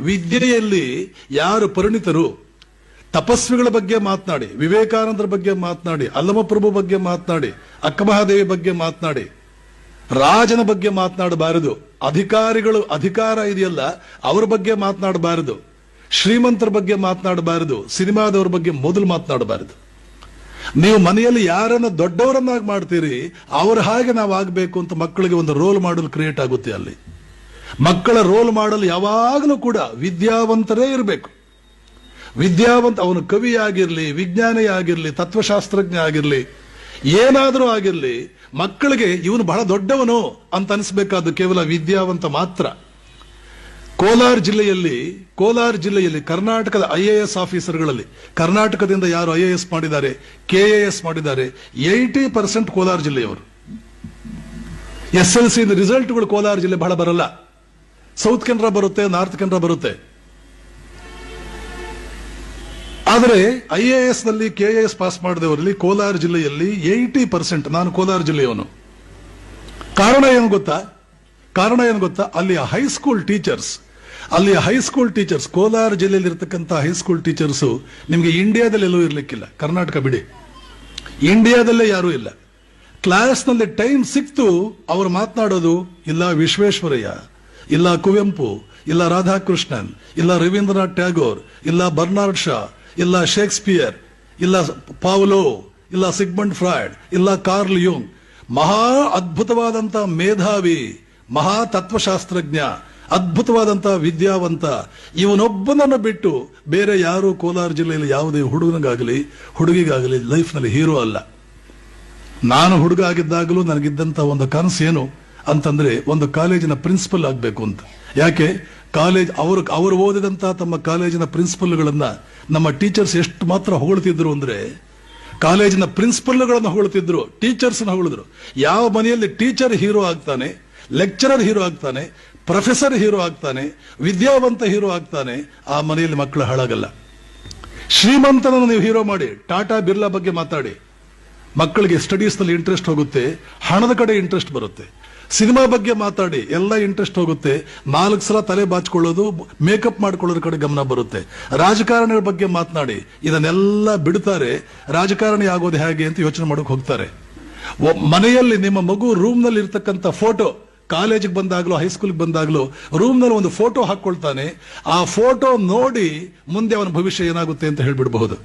ವಿದ್ಯೆಯಲ್ಲಿ ಯಾರು ಪರಿಣಿತರು, ತಪಸ್ವಿಗಳ ಬಗ್ಗೆ ಮಾತನಾಡಿ, ವಿವೇಕಾನಂದರ ಬಗ್ಗೆ ಮಾತನಾಡಿ, ಅಲ್ಲಮಪ್ರಭು ಬಗ್ಗೆ ಮಾತನಾಡಿ, ಅಕ್ಕಮಹಾದೇವಿ ಬಗ್ಗೆ ಮಾತನಾಡಿ, ರಾಜನ ಬಗ್ಗೆ ಮಾತನಾಡಬಾರದು. ಅಧಿಕಾರ ಇದೆಯಲ್ಲ ಅವರ ಬಗ್ಗೆ ಮಾತನಾಡಬಾರದು, ಶ್ರೀಮಂತರ ಬಗ್ಗೆ ಮಾತನಾಡಬಾರದು, ಸಿನಿಮಾದವ್ರ ಬಗ್ಗೆ ಮೊದಲು ಮಾತನಾಡಬಾರದು. ನೀವು ಮನೆಯಲ್ಲಿ ಯಾರನ್ನ ದೊಡ್ಡವರನ್ನಾಗಿ ಮಾಡ್ತೀರಿ ಅವ್ರ ಹಾಗೆ ನಾವು ಆಗ್ಬೇಕು ಅಂತ ಮಕ್ಕಳಿಗೆ ಒಂದು ರೋಲ್ ಮಾಡಲ್ ಕ್ರಿಯೇಟ್ ಆಗುತ್ತೆ. ಅಲ್ಲಿ ಮಕ್ಕಳ ರೋಲ್ ಮಾಡಲ್ ಯಾವಾಗಲೂ ಕೂಡ ವಿದ್ಯಾವಂತರೇ ಇರಬೇಕು. ವಿದ್ಯಾವಂತ, ಅವನು ಕವಿ ಆಗಿರ್ಲಿ, ವಿಜ್ಞಾನಿ ಆಗಿರ್ಲಿ, ತತ್ವಶಾಸ್ತ್ರಜ್ಞ ಆಗಿರ್ಲಿ, ಏನಾದರೂ ಆಗಿರ್ಲಿ, ಮಕ್ಕಳಿಗೆ ಇವನು ಬಹಳ ದೊಡ್ಡವನು ಅಂತ ಅನಿಸ್ಬೇಕಾದ್ದು ಕೇವಲ ವಿದ್ಯಾವಂತ ಮಾತ್ರ. ಕೋಲಾರ ಜಿಲ್ಲೆಯಲ್ಲಿ ಕರ್ನಾಟಕದ IAS ಆಫೀಸರ್ಗಳಲ್ಲಿ ಕರ್ನಾಟಕದಿಂದ ಯಾರು IAS ಮಾಡಿದ್ದಾರೆ, KAS ಮಾಡಿದ್ದಾರೆ, 80% ಕೋಲಾರ ಜಿಲ್ಲೆಯವರು. SLC ರಿಸಲ್ಟ್ಗಳು ಕೋಲಾರ ಜಿಲ್ಲೆ ಬಹಳ ಬರಲ್ಲ. ಸೌತ್ ಕೆನರಾ ಬರುತ್ತೆ, ನಾರ್ತ್ ಕೆನರಾ ಬರುತ್ತೆ. ಆದರೆ IAS ನಲ್ಲಿ KAS ಪಾಸ್ ಮಾಡಿದವರಲ್ಲಿ ಕೋಲಾರ ಜಿಲ್ಲೆಯಲ್ಲಿ 80%. ನಾನು ಕೋಲಾರ ಜಿಲ್ಲೆಯವನು. ಕಾರಣ ಏನು ಗೊತ್ತಾ? ಅಲ್ಲಿ ಹೈಸ್ಕೂಲ್ ಟೀಚರ್ಸ್ ಕೋಲಾರ ಜಿಲ್ಲೆಯಲ್ಲಿ ಇರತಕ್ಕಂಥ ಹೈಸ್ಕೂಲ್ ಟೀಚರ್ಸ್ ನಿಮಗೆ ಇಂಡಿಯಾದಲ್ಲಿ ಎಲ್ಲೂ ಇರ್ಲಿಕ್ಕಿಲ್ಲ. ಕರ್ನಾಟಕ ಬಿಡಿ, ಇಂಡಿಯಾದಲ್ಲೇ ಯಾರೂ ಇಲ್ಲ. ಕ್ಲಾಸ್ನಲ್ಲಿ ಟೈಮ್ ಸಿಕ್ತು ಅವರು ಮಾತನಾಡೋದು ಇಲ್ಲ ವಿಶ್ವೇಶ್ವರಯ್ಯ, ಇಲ್ಲ ಕುವೆಂಪು, ಇಲ್ಲ ರಾಧಾಕೃಷ್ಣನ್, ಇಲ್ಲ ರವೀಂದ್ರನಾಥ್ ಟ್ಯಾಗೋರ್, ಇಲ್ಲ ಬರ್ನಾರ್ಡ್ ಶಾ, ಇಲ್ಲ ಶೇಕ್ಸ್ಪಿಯರ್, ಇಲ್ಲ ಪಾವ್ಲೋ, ಇಲ್ಲ ಸಿಗ್ಮಂಡ್ ಫ್ರಾಯ್ಡ್, ಇಲ್ಲ ಕಾರ್ಲ್ ಯುಂಗ್. ಮಹಾ ಅದ್ಭುತವಾದಂತ ಮೇಧಾವಿ, ಮಹಾ ತತ್ವಶಾಸ್ತ್ರಜ್ಞ, ಅದ್ಭುತವಾದಂತಹ ವಿದ್ಯಾವಂತ, ಇವನೊಬ್ಬನನ್ನು ಬಿಟ್ಟು ಬೇರೆ ಯಾರು ಕೋಲಾರ ಜಿಲ್ಲೆಯಲ್ಲಿ ಯಾವುದೇ ಹುಡುಗಿಗಾಗಲಿ ಲೈಫ್ನಲ್ಲಿ ಹೀರೋ ಅಲ್ಲ. ನಾನು ಹುಡುಗ ಆಗಿದ್ದಾಗಲೂ ನನಗಿದ್ದಂತ ಒಂದು ಕನಸು ಏನು ಅಂತಂದ್ರೆ ಒಂದು ಕಾಲೇಜಿನ ಪ್ರಿನ್ಸಿಪಲ್ ಆಗಬೇಕು ಅಂತ. ಯಾಕೆ ಅವರು ಓದಿದಂತಹ ತಮ್ಮ ಕಾಲೇಜಿನ ಪ್ರಿನ್ಸಿಪಲ್ಗಳನ್ನ ನಮ್ಮ ಟೀಚರ್ಸ್ ಎಷ್ಟು ಮಾತ್ರ ಹೊಗಳ್ತಿದ್ರು ಅಂದ್ರೆ, ಕಾಲೇಜಿನ ಪ್ರಿನ್ಸಿಪಲ್ಗಳನ್ನ ಹೊಗಳ್ತಿದ್ರು, ಟೀಚರ್ಸ್ನ ಹೊಗಳಿದ್ರು. ಯಾವ ಮನೆಯಲ್ಲಿ ಟೀಚರ್ ಹೀರೋ ಆಗ್ತಾನೆ, ಲೆಕ್ಚರರ್ ಹೀರೋ ಆಗ್ತಾನೆ, ಪ್ರೊಫೆಸರ್ ಹೀರೋ ಆಗ್ತಾನೆ, ವಿದ್ಯಾವಂತ ಹೀರೋ ಆಗ್ತಾನೆ, ಆ ಮನೆಯಲ್ಲಿ ಮಕ್ಕಳು ಹಾಳಾಗಲ್ಲ. ಶ್ರೀಮಂತನನ್ನು ನೀವು ಹೀರೋ ಮಾಡಿ, ಟಾಟಾ ಬಿರ್ಲಾ ಬಗ್ಗೆ ಮಾತಾಡಿ, ಮಕ್ಕಳಿಗೆ ಸ್ಟಡೀಸ್ ನಲ್ಲಿ ಇಂಟ್ರೆಸ್ಟ್ ಹೋಗುತ್ತೆ, ಹಣದ ಕಡೆ ಇಂಟ್ರೆಸ್ಟ್ ಬರುತ್ತೆ. ಸಿನಿಮಾ ಬಗ್ಗೆ ಮಾತಾಡಿ, ಎಲ್ಲ ಇಂಟ್ರೆಸ್ಟ್ ಹೋಗುತ್ತೆ, 4 ಸಲ ತಲೆ ಬಾಚ್ಕೊಳ್ಳೋದು, ಮೇಕಪ್ ಮಾಡ್ಕೊಳ್ಳೋದ್ರ ಕಡೆ ಗಮನ ಬರುತ್ತೆ. ರಾಜಕಾರಣಿಗಳ ಬಗ್ಗೆ ಮಾತನಾಡಿ, ಇದನ್ನೆಲ್ಲ ಬಿಡ್ತಾರೆ. ರಾಜಕಾರಣಿ ಆಗೋದು ಹೇಗೆ ಅಂತ ಯೋಚನೆ ಮಾಡೋಕೆ ಹೋಗ್ತಾರೆ. ಮನೆಯಲ್ಲಿ ನಿಮ್ಮ ಮಗು ರೂಮ್ ನಲ್ಲಿ ಇರ್ತಕ್ಕಂಥ ಫೋಟೋ, ಕಾಲೇಜಿಗೆ ಬಂದಾಗ್ಲೂ ಹೈಸ್ಕೂಲ್ಗೆ ಬಂದಾಗ್ಲೂ ರೂಮ್ ನಲ್ಲಿ ಒಂದು ಫೋಟೋ ಹಾಕೊಳ್ತಾನೆ. ಆ ಫೋಟೋ ನೋಡಿ ಮುಂದೆ ಅವನ ಭವಿಷ್ಯ ಏನಾಗುತ್ತೆ ಅಂತ ಹೇಳ್ಬಿಡಬಹುದು.